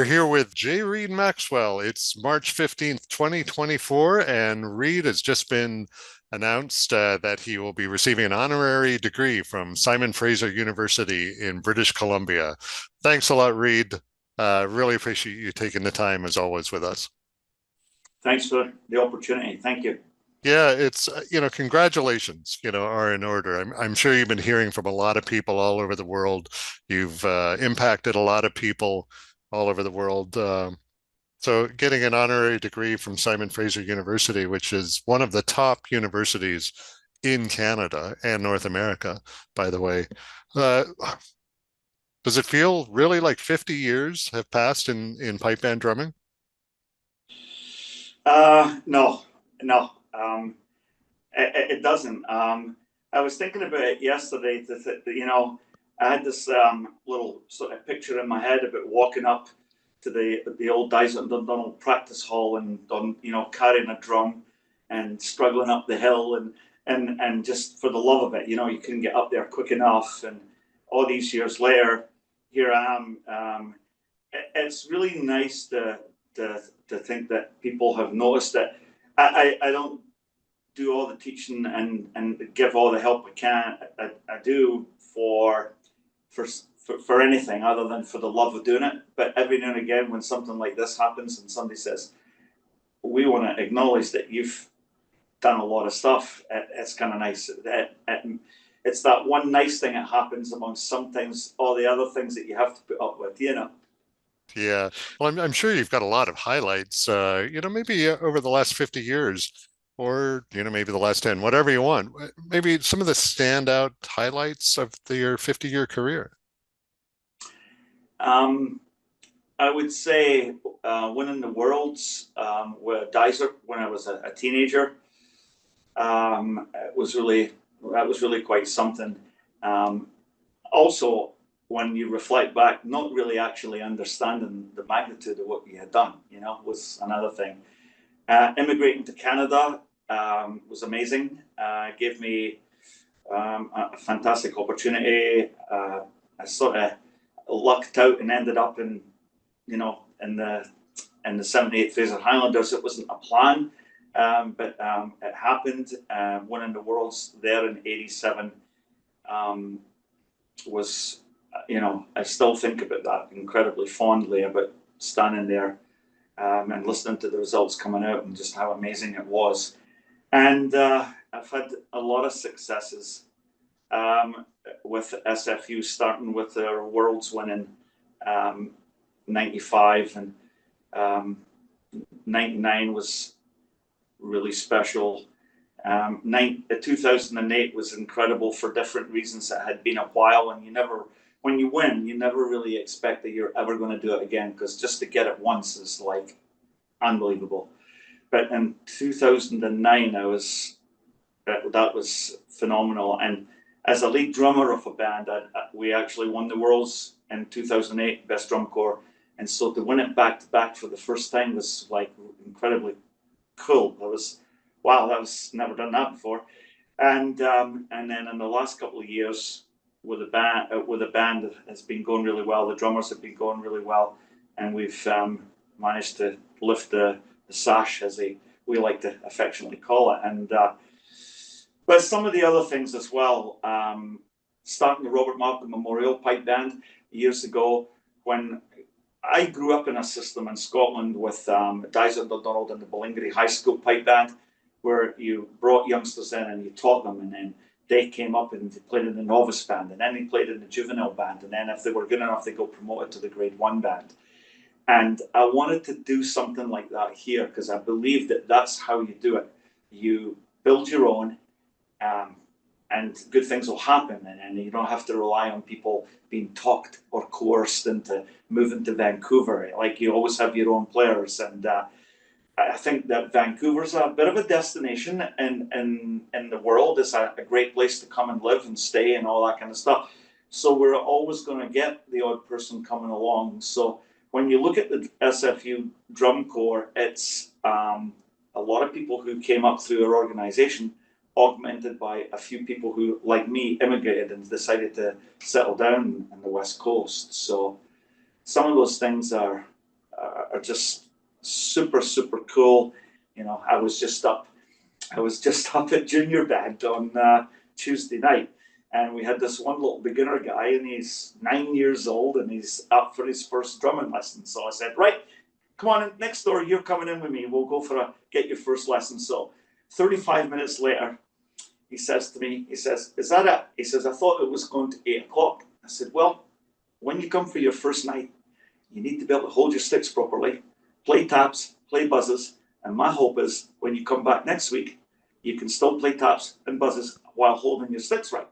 We're here with Reid Maxwell. It's March 15th, 2024, and Reid has just been announced that he will be receiving an honorary degree from Simon Fraser University in British Columbia. Thanks a lot, Reid. Really appreciate you taking the time, as always, with us. Thanks for the opportunity. Thank you. Yeah, it's, congratulations, are in order. I'm sure you've been hearing from a lot of people all over the world. You've impacted a lot of people all over the world. So getting an honorary degree from Simon Fraser University, which is one of the top universities in Canada and North America, by the way. Uh, does it feel really like 50 years have passed in pipe band drumming? No, no, it doesn't. I was thinking about it yesterday. I had this little sort of picture in my head about walking up to the old Dyson and Dundonald practice hall and carrying a drum and struggling up the hill and just for the love of it, you couldn't get up there quick enough. And all these years later, here I am. It's really nice to think that people have noticed that I don't do all the teaching and give all the help I can. I do for anything other than for the love of doing it. But every now and again, when something like this happens and somebody says, we want to acknowledge that you've done a lot of stuff, it's kind of nice. It's that one nice thing that happens amongst sometimes all the other things that you have to put up with. Yeah. Well, I'm sure you've got a lot of highlights, maybe over the last 50 years or, maybe the last 10, whatever you want. Maybe some of the standout highlights of your 50-year career. Um, I would say winning the worlds with Dizer when I was a teenager. It was really that was really quite something. Um, Also, when you reflect back, not really actually understanding the magnitude of what you had done, was another thing. Immigrating to Canada was amazing. Gave me a fantastic opportunity. I sort of lucked out and ended up in the 78th Fraser Highlanders. It wasn't a plan, but it happened. Winning the worlds there in '87 was, I still think about that incredibly fondly about standing there and listening to the results coming out and just how amazing it was. And I've had a lot of successes um, with SFU, starting with their worlds winning um, 95 and um, 99 was really special. 2008 was incredible for different reasons. It had been a while, and when you win, you never really expect that you're ever going to do it again because just to get it once is like unbelievable. But in 2009, that was phenomenal. And as a lead drummer of a band, we actually won the Worlds in 2008, Best Drum Corps. And so to win it back to back for the first time was like incredibly cool. Wow, that was never done that before. And then in the last couple of years with the band has been going really well. The drummers have been going really well, and we've managed to lift the sash, as we like to affectionately call it. And but some of the other things as well. Starting the Robert Markham Memorial Pipe Band years ago, when I grew up in a system in Scotland with Dyson Dundonald and the Ballingery High School Pipe Band, where you brought youngsters in and you taught them, and then they came up and they played in the novice band, and then they played in the juvenile band, and then if they were good enough, they got promoted to the grade one band. And I wanted to do something like that here because I believe that that's how you do it. You build your own, um, and good things will happen, and you don't have to rely on people being talked or coerced into moving to Vancouver. Like you always have your own players, and I think that Vancouver's a bit of a destination in the world. It's a great place to come and live and stay and all that kind of stuff. So we're always going to get the odd person coming along. So when you look at the SFU drum corps, it's a lot of people who came up through our organization, augmented by a few people who, like me, immigrated and decided to settle down on the West Coast. So some of those things are are just super, super cool. You know, I was just up at junior band on Tuesday night, and we had this one little beginner guy, and he's 9 years old, and he's up for his first drumming lesson. So I said, right, come on in next door. You're coming in with me. We'll go for get your first lesson. So 35 minutes later, he says to me, he says, is that it? He says, I thought it was going to 8 o'clock. I said, well, when you come for your first night, you need to be able to hold your sticks properly, play taps, play buzzes. And my hope is when you come back next week, you can still play taps and buzzes while holding your sticks right.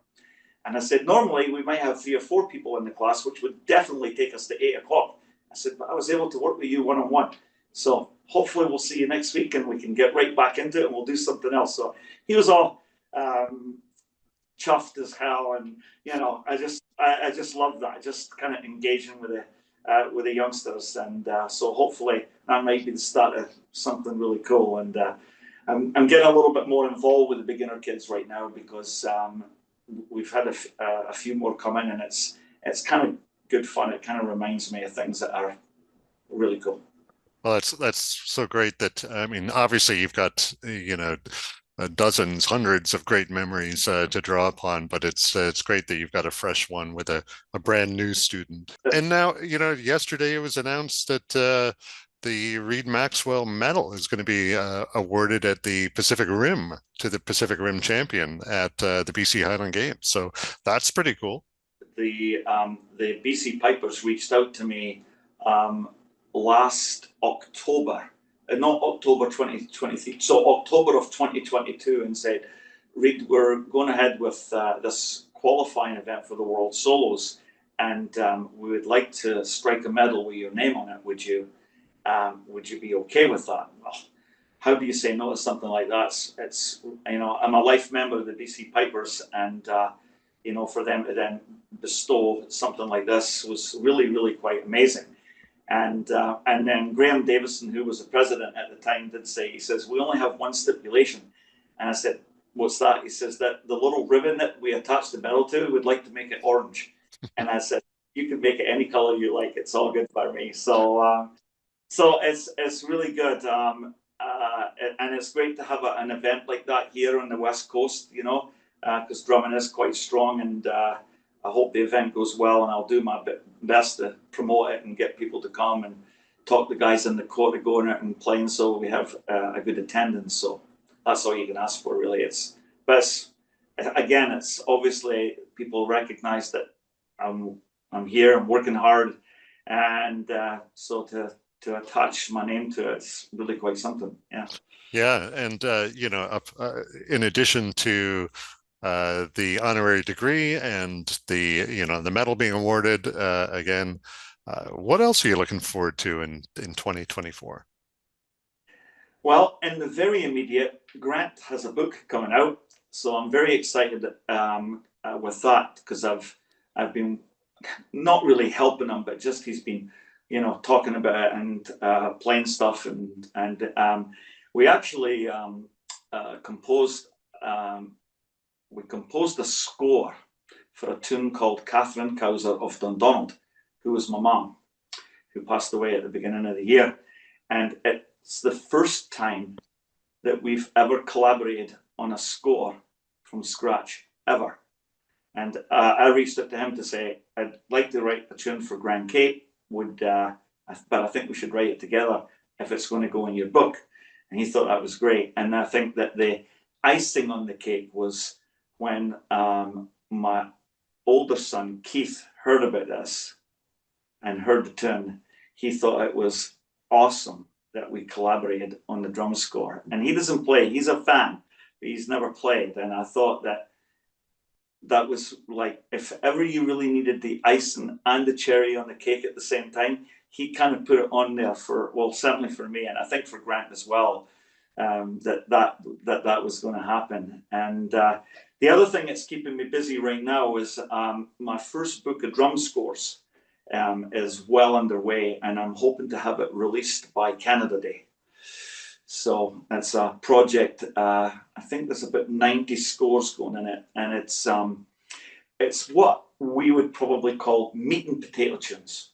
And I said, normally we might have 3 or 4 people in the class, which would definitely take us to 8 o'clock. I said, but I was able to work with you one-on-one. So hopefully we'll see you next week and we can get right back into it and we'll do something else. So he was all chuffed as hell. And, you know, I just love that. Just kind of engaging with the youngsters. And so hopefully that might be the start of something really cool. And I'm getting a little bit more involved with the beginner kids right now because we've had a few more come in, and it's kind of good fun. It kind of reminds me of things that are really cool. Well, that's so great that I mean, obviously you've got dozens, hundreds of great memories to draw upon, but it's great that you've got a fresh one with a brand new student. And now, yesterday it was announced that the Reid Maxwell Medal is going to be awarded at the Pacific Rim to the Pacific Rim champion at the BC Highland Games. So that's pretty cool. The BC Pipers reached out to me last October, not October 2023, so October of 2022, and said, Reid, we're going ahead with this qualifying event for the World Solos, and we would like to strike a medal with your name on it. Would you be okay with that? Well, how do you say no to something like that? It's I'm a life member of the BC Pipers, and for them to then bestow something like this was really, really quite amazing. And then Graham Davison, who was the president at the time, did say, he says, we only have one stipulation. And I said, what's that? He says that the little ribbon that we attach the medal to, we'd like to make it orange. And I said, you can make it any color you like. It's all good by me. So it's really good. And it's great to have an event like that here on the West Coast, because drumming is quite strong, and I hope the event goes well, and I'll do my best to promote it and get people to come and talk the guys in the court to go in it and playing, so we have a good attendance. So that's all you can ask for, really. It's obviously people recognize that I'm here, I'm working hard, and so to attach my name to it, it's really quite something. Yeah. Yeah, and in addition to the honorary degree and the medal being awarded again, what else are you looking forward to in 2024? Well, in the very immediate, Grant has a book coming out, so I'm very excited with that, because I've been not really helping him, but just he's been talking about it and playing stuff, and we actually composed a score for a tune called Catherine Cowser of Dundonald, who was my mom, who passed away at the beginning of the year. And it's the first time that we've ever collaborated on a score from scratch, ever. And I reached out to him to say, I'd like to write a tune for Grand Cape, but I think we should write it together if it's going to go in your book. And he thought that was great. And I think that the icing on the cake was when my older son, Keith, heard about this and heard the tune. He thought it was awesome that we collaborated on the drum score. And he doesn't play. He's a fan, but he's never played. And I thought that was like, if ever you really needed the icing and the cherry on the cake at the same time, he kind of put it on there certainly for me, and I think for Grant as well, that was going to happen. And the other thing that's keeping me busy right now is my first book of drum scores is well underway, and I'm hoping to have it released by Canada Day. So that's a project. I think there's about 90 scores going in it, and it's what we would probably call meat and potato tunes.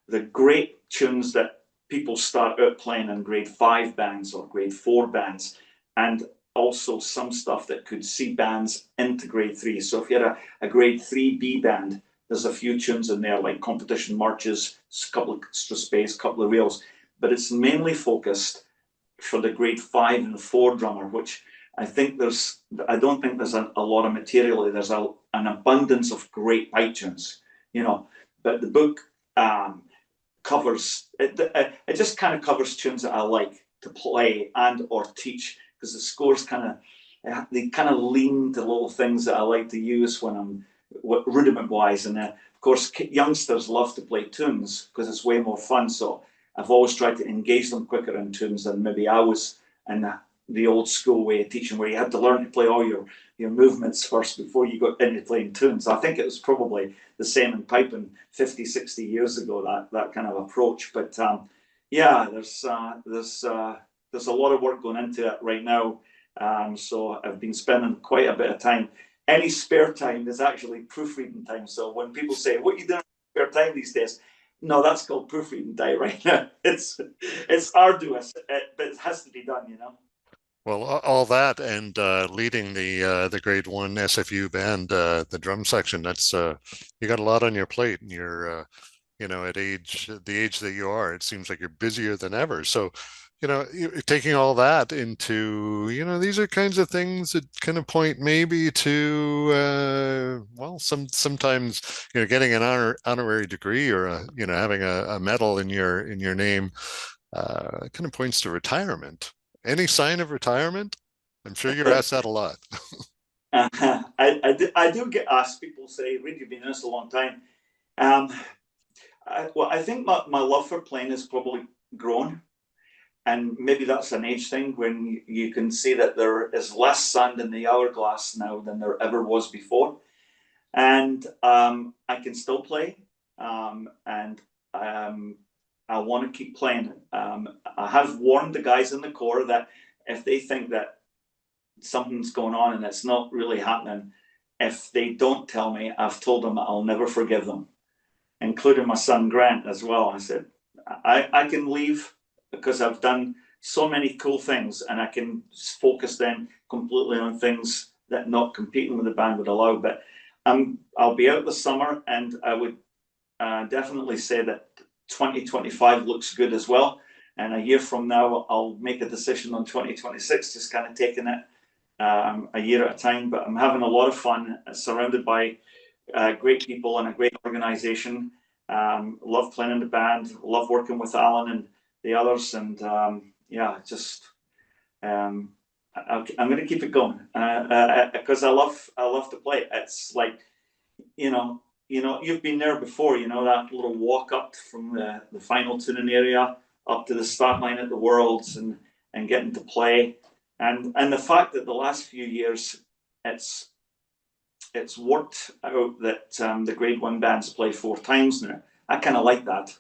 The great tunes that people start out playing in grade 5 bands or grade 4 bands, and also some stuff that could see bands into grade 3. So if you had a grade 3B band, there's a few tunes in there like competition marches, a couple of extra space, a couple of reels, but it's mainly focused for the grade 5 and 4 drummer, which I don't think there's a lot of material. There's an abundance of great pipe tunes, you know, but the book covers it just kind of covers tunes that I like to play and or teach, because the scores they kind of lean to little things that I like to use when I'm rudiment wise. And of course, youngsters love to play tunes because it's way more fun. So I've always tried to engage them quicker in tunes than maybe I was in the old school way of teaching, where you had to learn to play all your movements first before you got into playing tunes. I think it was probably the same in piping 50, 60 years ago, that kind of approach. But yeah, there's a lot of work going into it right now. So I've been spending quite a bit of time. Any spare time is actually proofreading time. So when people say, "What are you doing in spare time these days?" No, that's called proofreading time right now. It's arduous, but it has to be done, you know. Well, all that and leading the grade one SFU band, the drum section, that's you got a lot on your plate, and you're at the age that you are, it seems like you're busier than ever. So, you're taking all that into, these are kinds of things that kind of point maybe to, well, sometimes, getting an honorary degree or having a medal in your name, kind of points to retirement. Any sign of retirement? I'm sure you're asked that a lot. I do get asked. People say, "Reid, you've been in this a long time." Um, I think my love for playing has probably grown, and maybe that's an age thing when you can see that there is less sand in the hourglass now than there ever was before, and I can still play, and I want to keep playing. I have warned the guys in the Corps that if they think that something's going on and it's not really happening, if they don't tell me, I've told them I'll never forgive them, including my son Grant as well. I said, I can leave because I've done so many cool things, and I can focus then completely on things that not competing with the band would allow. But I'll be out this summer, and I would definitely say that 2025 looks good as well. And a year from now, I'll make a decision on 2026, just kind of taking it a year at a time. But I'm having a lot of fun, surrounded by great people and a great organization. Love playing in the band, love working with Alan and the others, and yeah, just I'm going to keep it going because I love to play. It's like, you've been there before. That little walk up from the final tuning area up to the start line at the Worlds, and getting to play, and the fact that the last few years it's worked out that the grade 1 bands play 4 times now. I kind of like that.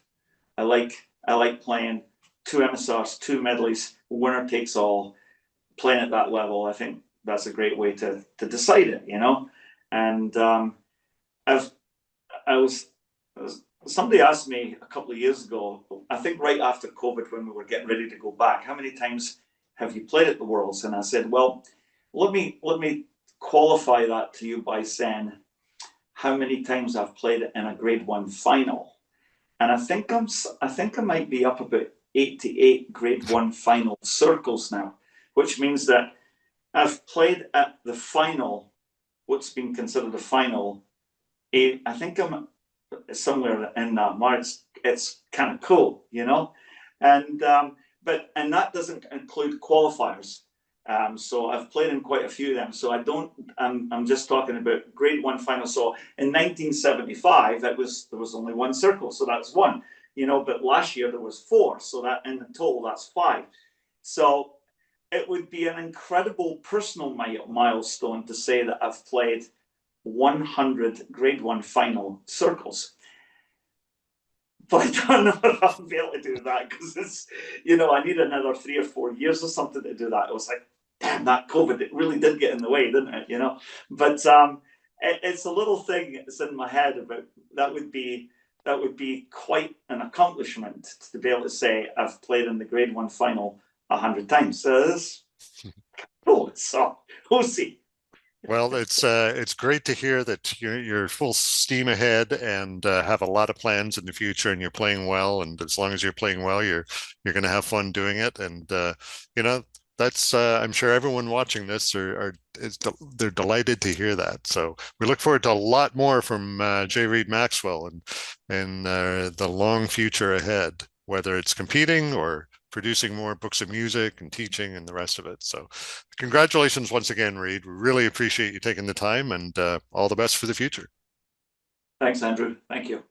I like playing 2 MSRs, 2 medleys, winner takes all, playing at that level. I think that's a great way to decide it, And I've I was somebody asked me a couple of years ago, I think right after COVID, when we were getting ready to go back, how many times have you played at the Worlds? And I said, well, let me qualify that to you by saying how many times I've played it in a grade 1 final. And I think I might be up about 88 grade 1 final circles now, which means that I've played at the final, what's been considered a final. I think I'm somewhere in that mark. It's kind of cool, and and that doesn't include qualifiers. So I've played in quite a few of them. So I'm just talking about grade 1 final. So in 1975, there was only 1 circle, so that's 1. But last year there was 4, so that in total that's 5. So it would be an incredible personal milestone to say that I've played 100 grade 1 final circles. But I don't know if I'll be able to do that, because I need another 3 or 4 years or something to do that. It was like, damn, that COVID, it really did get in the way, didn't it? But it's a little thing that's in my head about that would be that would be quite an accomplishment to be able to say I've played in the Grade One final 100 times. So this cool. So we'll see. Well, it's great to hear that you're full steam ahead and have a lot of plans in the future, and you're playing well. And as long as you're playing well, you're going to have fun doing it. And you know, that's I'm sure everyone watching this they're delighted to hear that. So we look forward to a lot more from Reid Maxwell and the long future ahead, whether it's competing or producing more books of music and teaching and the rest of it. So congratulations once again, Reid. We really appreciate you taking the time, and all the best for the future. Thanks, Andrew. Thank you.